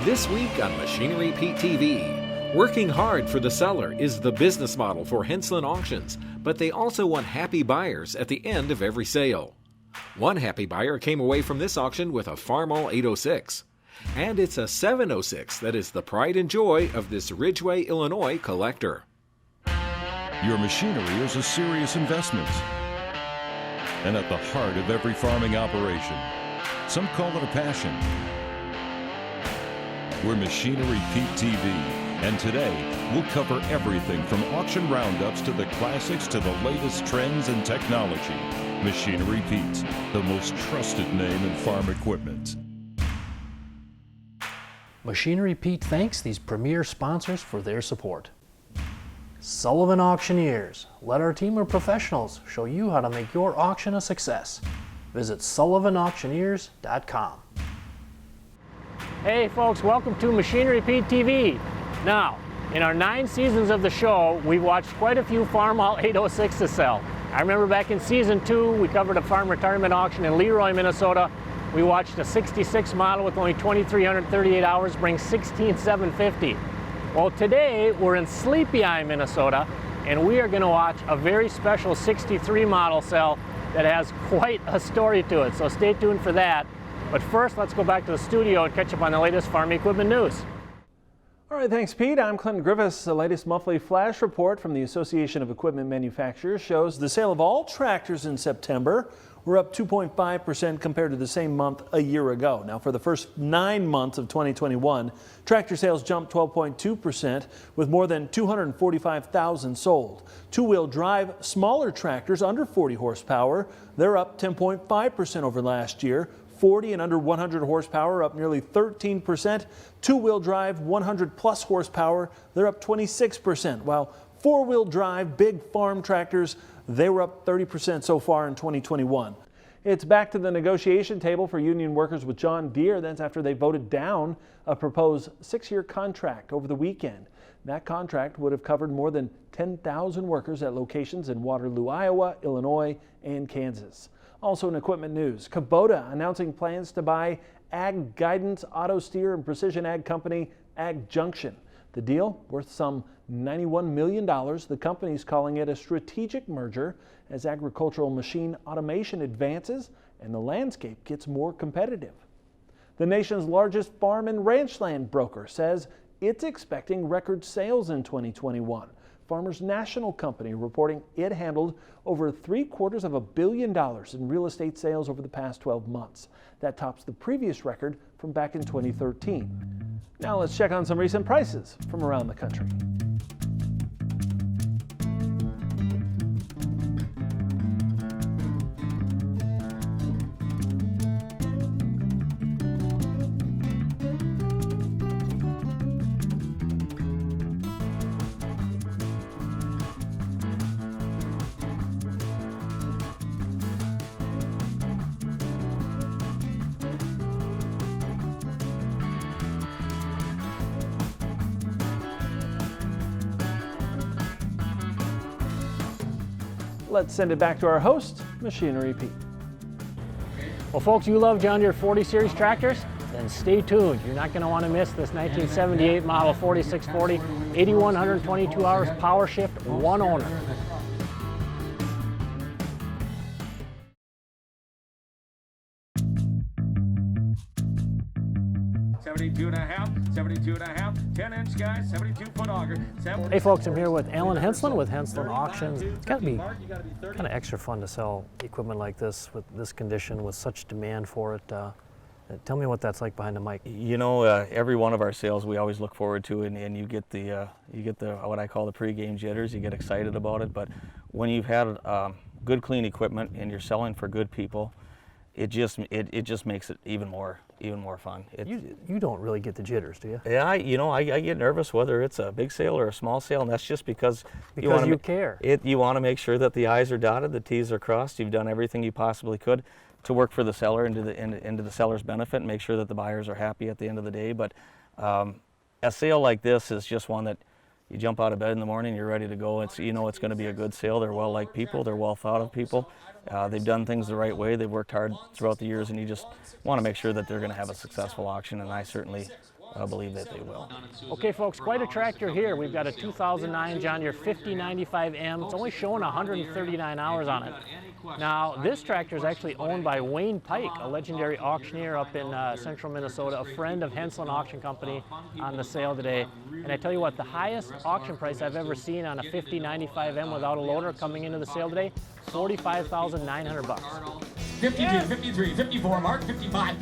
This week on Machinery Pete TV, working hard for the seller is the business model for Henslin Auctions, but they also want happy buyers at the end of every sale. One happy buyer came away from this auction with a Farmall 806. And it's a 706 that is the pride and joy of this Ridgeway, Illinois collector. Your machinery is a serious investment and at the heart of every farming operation. Some call it a passion. We're Machinery Pete TV, and today we'll cover everything from auction roundups to the classics to the latest trends and technology. Machinery Pete, the most trusted name in farm equipment. Machinery Pete thanks these premier sponsors for their support. Sullivan Auctioneers. Let our team of professionals show you how to make your auction a success. Visit sullivanauctioneers.com. Hey folks, welcome to Machinery Pete TV. Now, in our 9 seasons of the show, we've watched quite a few Farmall 806s sell. I remember back in season 2, we covered a farm retirement auction in Leroy, Minnesota. We watched a 66 model with only 2,338 hours bring $16,750. Well, today we're in Sleepy Eye, Minnesota, and we are going to watch a very special 63 model sell that has quite a story to it. So stay tuned for that. But first, let's go back to the studio and catch up on the latest farm equipment news. All right, thanks, Pete. I'm Clinton Griffiths. The latest monthly flash report from the Association of Equipment Manufacturers shows the sale of all tractors in September were up 2.5% compared to the same month a year ago. Now, for the first 9 months of 2021, tractor sales jumped 12.2% with more than 245,000 sold. Two-wheel drive smaller tractors under 40 horsepower, they're up 10.5% over last year. 40 and under 100 horsepower up nearly 13%. Two-wheel drive 100 plus horsepower, they're up 26%, while four-wheel drive big farm tractors, they were up 30% so far in 2021. It's back to the negotiation table for union workers with John Deere. That's after they voted down a proposed 6-year contract over the weekend. That contract would have covered more than 10,000 workers at locations in Waterloo, Iowa, Illinois, and Kansas. Also in equipment news, Kubota announcing plans to buy ag guidance, auto steer, and precision ag company Ag Junction. The deal, worth some $91 million, the company's calling it a strategic merger as agricultural machine automation advances and the landscape gets more competitive. The nation's largest farm and ranch land broker says it's expecting record sales in 2021. Farmers National Company reporting it handled over $750 million in real estate sales over the past 12 months. That tops the previous record from back in 2013. Now let's check on some recent prices from around the country. Let's send it back to our host, Machinery Pete. Well, folks, you love John Deere 40 Series tractors? Then stay tuned. You're not going to want to miss this 1978 model 4640, 8,122 hours power shift, one owner. 72 and a half, 10-inch guys, 72-foot auger. Hey folks, I'm here with Alan Henslin with Henslin Auctions. It's got to be kind of extra fun to sell equipment like this with this condition, with such demand for it. Tell me what that's like behind the mic. You know, every one of our sales we always look forward to, and you get the what I call the pre-game jitters. You get excited about it, but when you've had good, clean equipment and you're selling for good people, it just makes it even more fun. You don't really get the jitters, do you? Yeah, I get nervous whether it's a big sale or a small sale, and that's just because you care. You want to make sure that the I's are dotted, the T's are crossed. You've done everything you possibly could to work for the seller and into the seller's benefit, and make sure that the buyers are happy at the end of the day. But a sale like this is just one that you jump out of bed in the morning, you're ready to go. It's it's going to be a good sale. They're well-liked people. They're well-thought-of people. They've done things the right way. They've worked hard throughout the years, and you just want to make sure that they're going to have a successful auction. And I certainly believe that they will. Okay folks, quite a tractor here. We've got a 2009 John Deere 5095M. It's only showing 139 hours on it. Now this tractor is actually owned by Wayne Pike, a legendary auctioneer up in central Minnesota, a friend of Henslin Auction Company on the sale today. And I tell you what, the highest auction price I've ever seen on a 5095M without a loader coming into the sale today, $45,900. 52, 53, 54, Mark, 55.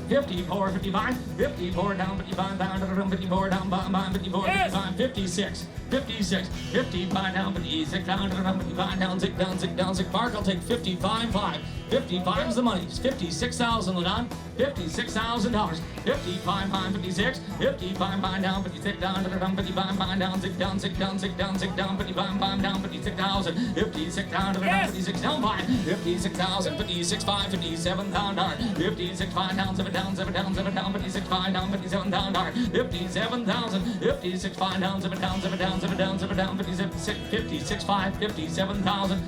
54, 55, 54 down, 55 down, 54 down, 54, 55, 56, 56, 55 down, 56 down, 55 down, 6 down, 6 down, 6. Mark, I'll take 55, 5. 55 is the money. It's 56,000 down, $56,000. 55 5, 56, 55 5 down, 56 down, 55 5 down, 6 down, 6 down, 6 down, 6 down, 55 5 down, 56,000. 56 down, 56 down, 5, 56,000, 56 5, 57 down, 56 5 down, 7 down, 7 down, 7 down, 56 5 down, 57 down, 57,000, 56 5 down, 7 down, 7 down, 7 down, 7 down, 56 5, 57,000.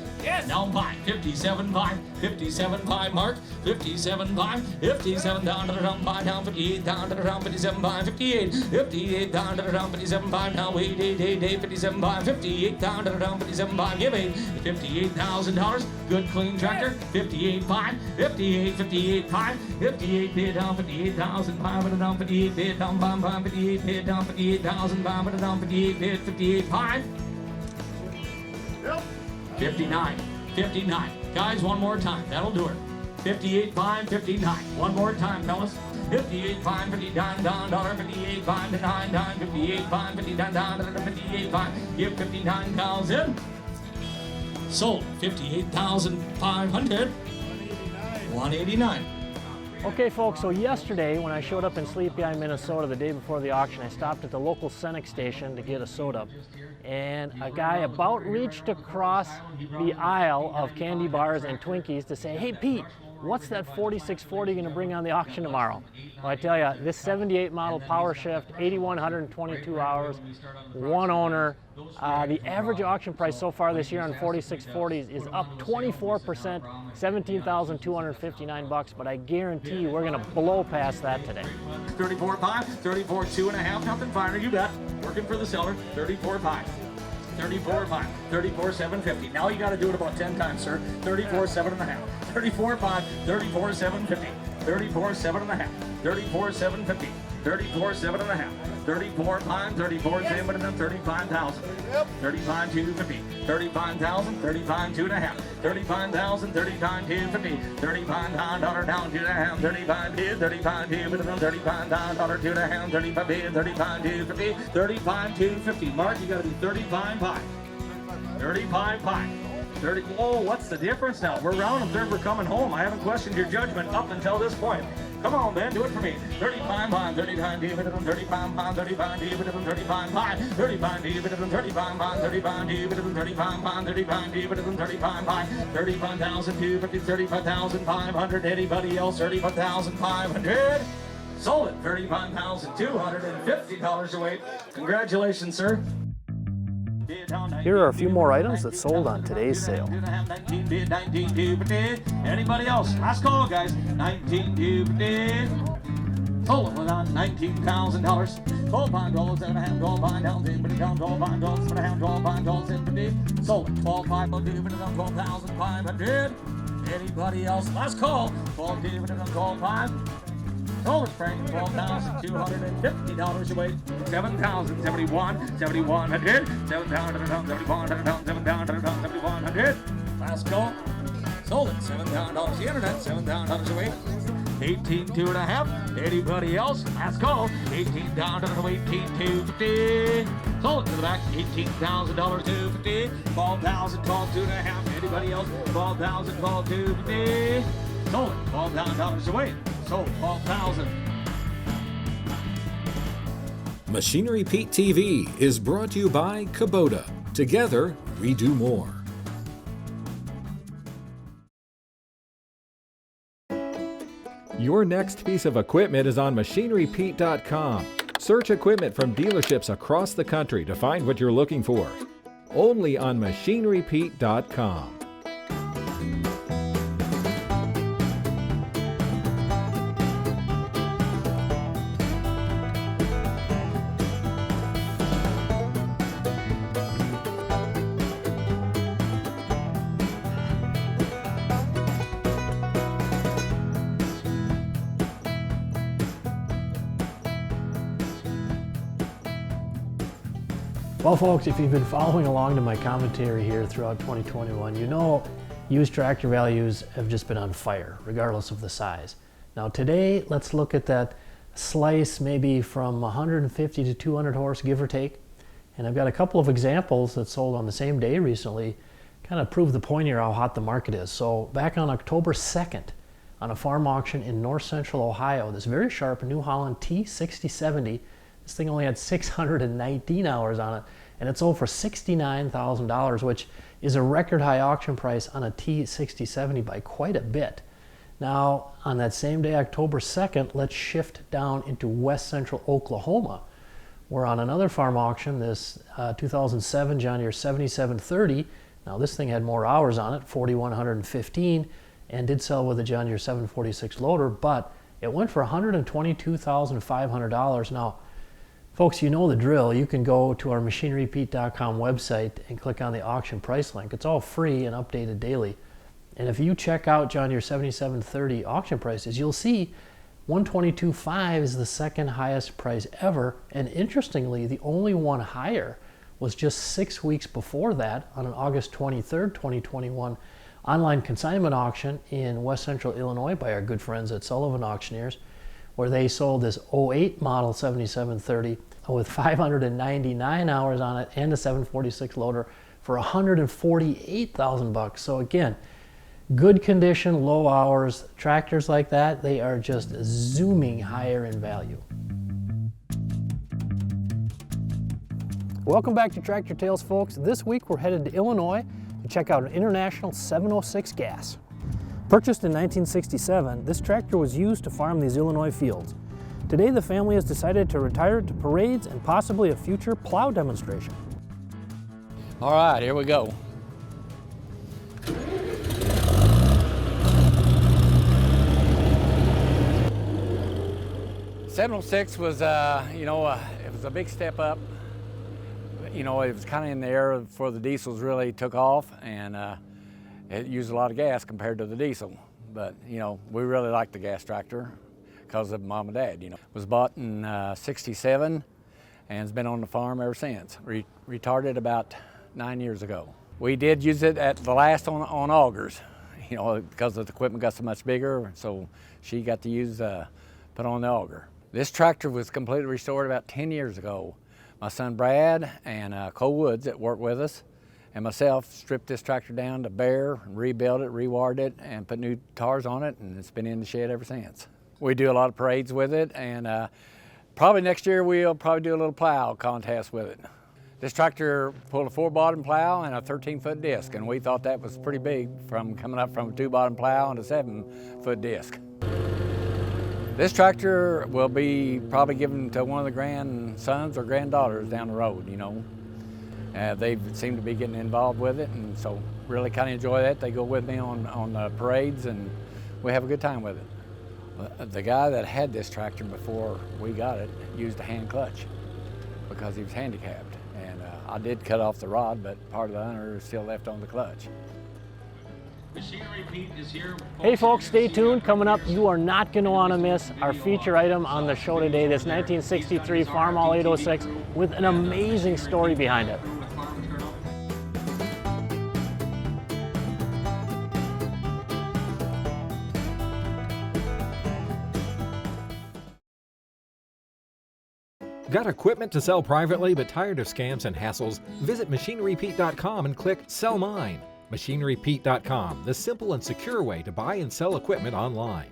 Down 5, 57 5, 57 5, Mark, 57 5, 57 down to the down 5 down, 58 down to the down, 57 5, 58, 58 down to the down, 57 5 now, wait, 57 5, 58 down to the down, 57 5, give me $58,000, good clean tractor, 58 5, 58, 58 5, 58 bid down, 58,500 down, 58 bid down, 58 bid down, 58,500 down, 58 bid, 58 5. 59, 59. Guys, one more time. That'll do it. 58, 5, 59. One more time, fellas. 58, 5, 59, down, $58, 5, 59, down, 58, 5, 59, down, 58, 5. Give 59,000. Sold. 58,500. 189. Okay folks, so yesterday when I showed up in Sleepy Eye, Minnesota, the day before the auction, I stopped at the local Cenex station to get a soda. And a guy about reached across the aisle of candy bars and Twinkies to say, hey Pete, what's that 4640 going to bring on the auction tomorrow? Well, I tell you, this 78 model Power Shift, 8,122 hours, one owner. The average auction price so far this year on 4640s is up 24%, $17,259, but I guarantee you we're going to blow past that today. 34 5, 34 2.5, nothing finer, you bet. Working for the seller. 34 5. 34 5, 34 750. Now you got to do it about 10 times, sir. 34 7.5, 34 5, 34 750, 34 7.5, 34 750, 34 7.5, 34 5, 34 7, 35,000, 35 250, 35,000, 35 2.5, 35,000, 35 250, 35 down 2.5, 35 bid, 35 bid, 35 $2.5, 35 bid, 35 250, 35 250. Mark, you got to be 35 5, 35 5. 30. Oh, what's the difference now? We're round and third. We're coming home. I haven't questioned your judgment up until this point. Come on, man, do it for me. 35 5, 35 35 5, 35 35 5, 35 35 5, 35 35 5, 35 35 5, 35,250, 35,500. Anybody else? 35,500. Sold it. $35,250 away. Congratulations, sir. Here are a few more items that sold on today's sale. Anybody else? Last call, guys. 19 Sold it on $19,000. $12 7.5, $12 down, $12 7.5, $12 in. Sold it. 12 5, $12,500. Anybody else? Last call. 12 12 5. Sold it, Frank. $12,250 away. 7,071, 7,100, 7,100. Last call. Sold it. $7,000. The internet. $7,000 away. 18 2.5. Anybody else? Last call. 18 down to the 18,250. Sold it to the back. $18,000 250. 12,000, 12 2.5. Anybody else? 12,000, 12 250. Sold it. $12,000 away. Sold 12,000. Machinery Pete TV is brought to you by Kubota. Together, we do more. Your next piece of equipment is on MachineryPete.com. Search equipment from dealerships across the country to find what you're looking for. Only on MachineryPete.com. Well, folks, if you've been following along to my commentary here throughout 2021, you know used tractor values have just been on fire, regardless of the size. Now today, let's look at that slice maybe from 150 to 200 horse, give or take. And I've got a couple of examples that sold on the same day recently, kind of prove the point here how hot the market is. So back on October 2nd, on a farm auction in north central Ohio, this very sharp New Holland T6070, this thing only had 619 hours on it, and it sold for $69,000, which is a record high auction price on a T6070 by quite a bit. Now, on that same day, October 2nd, let's shift down into west central Oklahoma. We're on another farm auction, this 2007 John Deere 7730. Now this thing had more hours on it, 4,115, and did sell with a John Deere 746 loader, but it went for $122,500. Now, folks, you know the drill. You can go to our machinerypete.com website and click on the auction price link. It's all free and updated daily. And if you check out John Deere 7730 auction prices, you'll see 122.5 is the second highest price ever. And interestingly, the only one higher was just 6 weeks before that on an August 23rd, 2021 online consignment auction in west central Illinois by our good friends at Sullivan Auctioneers, where they sold this 08 model 7730 with 599 hours on it and a 746 loader for $148,000. So again, good condition, low hours, tractors like that, they are just zooming higher in value. Welcome back to Tractor Tales, folks. This week we're headed to Illinois to check out an International 706 gas. Purchased in 1967, this tractor was used to farm these Illinois fields. Today the family has decided to retire it to parades and possibly a future plow demonstration. All right, here we go. '706 was, it was a big step up. It was kind of in the era before the diesels really took off, and it used a lot of gas compared to the diesel. But, we really liked the gas tractor because of Mom and Dad, It was bought in '67 and has been on the farm ever since. Retarded about 9 years ago. We did use it at the last on augers, because the equipment got so much bigger, so she got to use, put on the auger. This tractor was completely restored about 10 years ago. My son Brad and Cole Woods that worked with us and myself stripped this tractor down to bare, rebuilt it, rewired it, and put new tires on it, and it's been in the shed ever since. We do a lot of parades with it, and probably next year we'll probably do a little plow contest with it. This tractor pulled a 4-bottom plow and a 13-foot disc, and we thought that was pretty big from coming up from a 2-bottom plow and a 7-foot disc. This tractor will be probably given to one of the grandsons or granddaughters down the road, They seem to be getting involved with it, and so really kind of enjoy that. They go with me on the parades, and we have a good time with it. The guy that had this tractor before we got it used a hand clutch because he was handicapped. And I did cut off the rod, but part of the under is still left on the clutch. Machinery Pete is here. Hey folks, stay tuned. Coming up, you are not going to want to miss our feature item on the show today, this 1963 Farmall 806 with an amazing story behind it. Got equipment to sell privately but tired of scams and hassles? Visit machinerypete.com and click Sell Mine. machinerypete.com, the simple and secure way to buy and sell equipment online.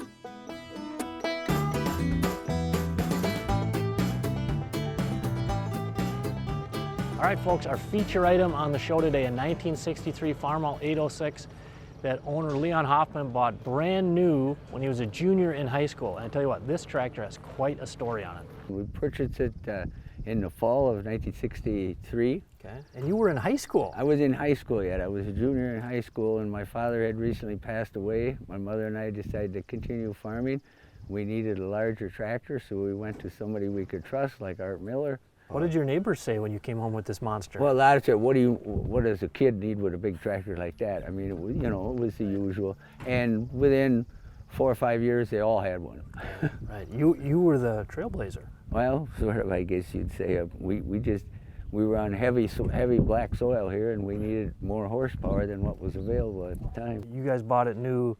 All right, folks, our feature item on the show today, a 1963 Farmall 806 that owner Leon Hoffman bought brand new when he was a junior in high school. And I tell you what, this tractor has quite a story on it. We purchased it in the fall of 1963. Okay, and you were in high school? I was in high school yet. I was a junior in high school, and my father had recently passed away. My mother and I decided to continue farming. We needed a larger tractor, so we went to somebody we could trust, like Art Miller. What did your neighbors say when you came home with this monster? Well, a lot of said, what does a kid need with a big tractor like that? I mean, it was, it was the usual. And within 4 or 5 years, they all had one. Right, you were the trailblazer. Well, sort of, I guess you'd say. We we were on heavy black soil here, and we needed more horsepower than what was available at the time. You guys bought it new.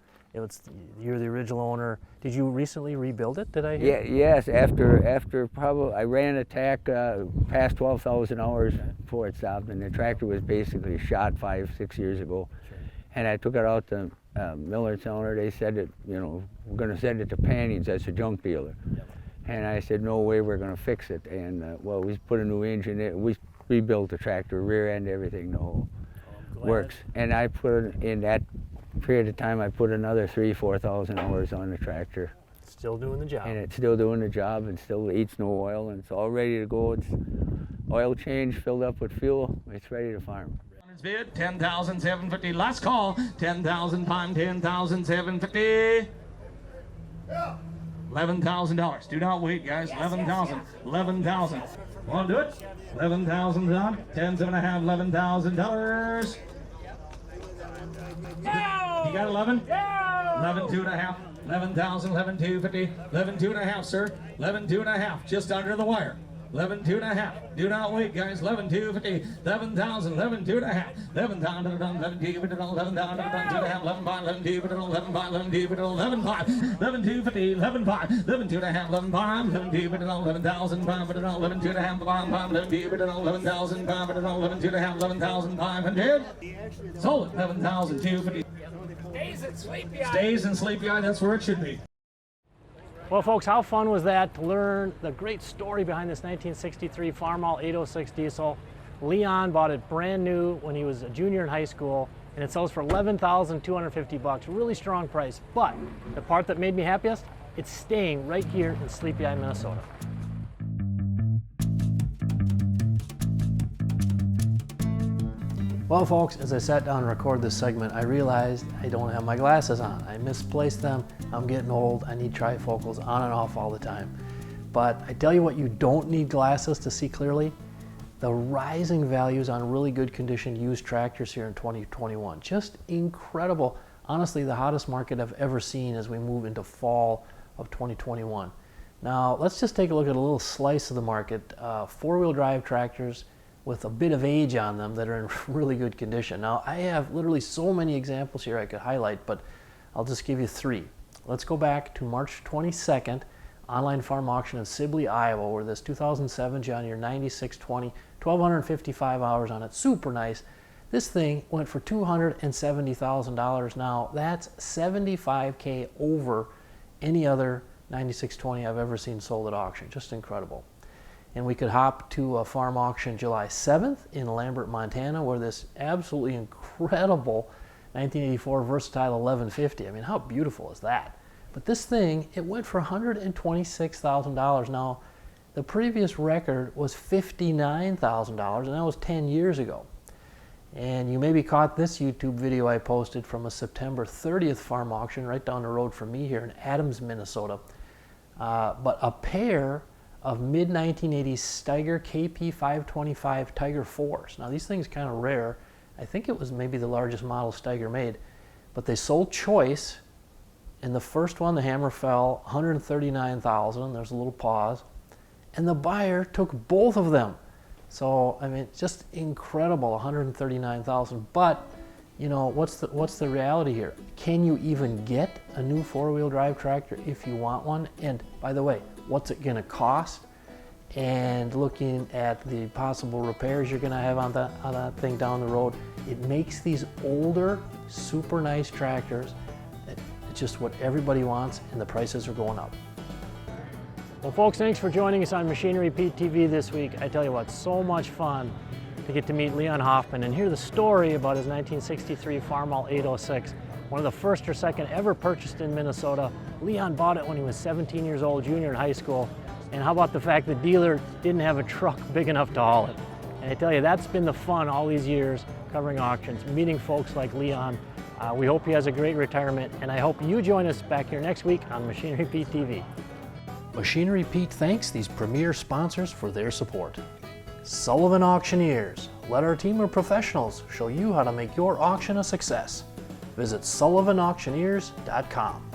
You're the original owner. Did you recently rebuild it, did I hear? Yeah, yes, after probably, I ran a tack past 12,000 hours before it stopped, and the tractor was basically shot 5-6 years ago. Sure. And I took it out to Miller Cylinder. They said that, you know, we're going to send it to Panning's, that's a junk dealer. Yep. And I said, no way, we're going to fix it. And well, we put a new engine in, we rebuilt the tractor, rear end, everything, the whole works. And I put in that period of time, I put another 3,000-4,000 hours on the tractor. Still doing the job. And it's still doing the job, and still eats no oil, and it's all ready to go. It's oil change, filled up with fuel. It's ready to farm. Bid 10,750. Last call 10,000 pound 10,750. $11,000. Do not wait, guys. 11,000. 11,000. Want to do it? 11,000 down. 10.5. $11,000. You got 11? 11, 2.5. 11,000. 11,250. 11,2.5, sir. 11,2.5. Just under the wire. 11,2.5. Do not wait, guys. 11,250. 11,000. 11,2.5. 11,000. 11,250. 11,000. 2.5. 11,250. 11,250. 11,250. 11,250. 11,2.5. 11,250. 11,000. 11,2.5. 11,250. 11,500. 11,500. Sold it. 11,250. Stays in sleepy eye. That's where it should be. Well, folks, how fun was that to learn the great story behind this 1963 Farmall 806 diesel? Leon bought it brand new when he was a junior in high school, and it sells for $11,250. Really strong price. But the part that made me happiest, it's staying right here in Sleepy Eye, Minnesota. Well, folks, as I sat down to record this segment, I realized I don't have my glasses on. I misplaced them. I'm getting old. I need trifocals on and off all the time. But I tell you what, you don't need glasses to see clearly. The rising values on really good condition used tractors here in 2021. Just incredible. Honestly, the hottest market I've ever seen as we move into fall of 2021. Now, let's just take a look at a little slice of the market. Four-wheel drive tractors with a bit of age on them that are in really good condition. Now, I have literally so many examples here I could highlight, but I'll just give you three. Let's go back to March 22nd, online farm auction in Sibley, Iowa, where this 2007 John Deere 9620, 1,255 hours on it, super nice. This thing went for $270,000. Now, that's $75K over any other 9620 I've ever seen sold at auction. Just incredible. And we could hop to a farm auction July 7th in Lambert, Montana, where this absolutely incredible 1984 Versatile 1150. I mean, how beautiful is that? But this thing, it went for $126,000. Now, the previous record was $59,000, and that was 10 years ago. And you maybe caught this YouTube video I posted from a September 30th farm auction right down the road from me here in Adams, Minnesota. But a pair of mid-1980s Steiger KP525 Tiger 4s. Now, these things kind of rare. I think it was maybe the largest model Steiger made, but they sold choice. In the first one, the hammer fell $139,000. There's a little pause, and the buyer took both of them. So, I mean, just incredible, $139,000. But, you know, what's the reality here? Can you even get a new four-wheel drive tractor if you want one? And by the way, what's it going to cost? And looking at the possible repairs you're going to have on that thing down the road, it makes these older, super nice tractors. It's just what everybody wants, and the prices are going up. Well, folks, thanks for joining us on Machinery Pete TV this week. I tell you what, so much fun to get to meet Leon Hoffman and hear the story about his 1963 Farmall 806, one of the first or second ever purchased in Minnesota. Leon bought it when he was 17 years old, junior in high school. And how about the fact the dealer didn't have a truck big enough to haul it? And I tell you, that's been the fun all these years covering auctions, meeting folks like Leon. We hope he has a great retirement, and I hope you join us back here next week on Machinery Pete TV. Machinery Pete thanks these premier sponsors for their support. Sullivan Auctioneers. Let our team of professionals show you how to make your auction a success. Visit sullivanauctioneers.com.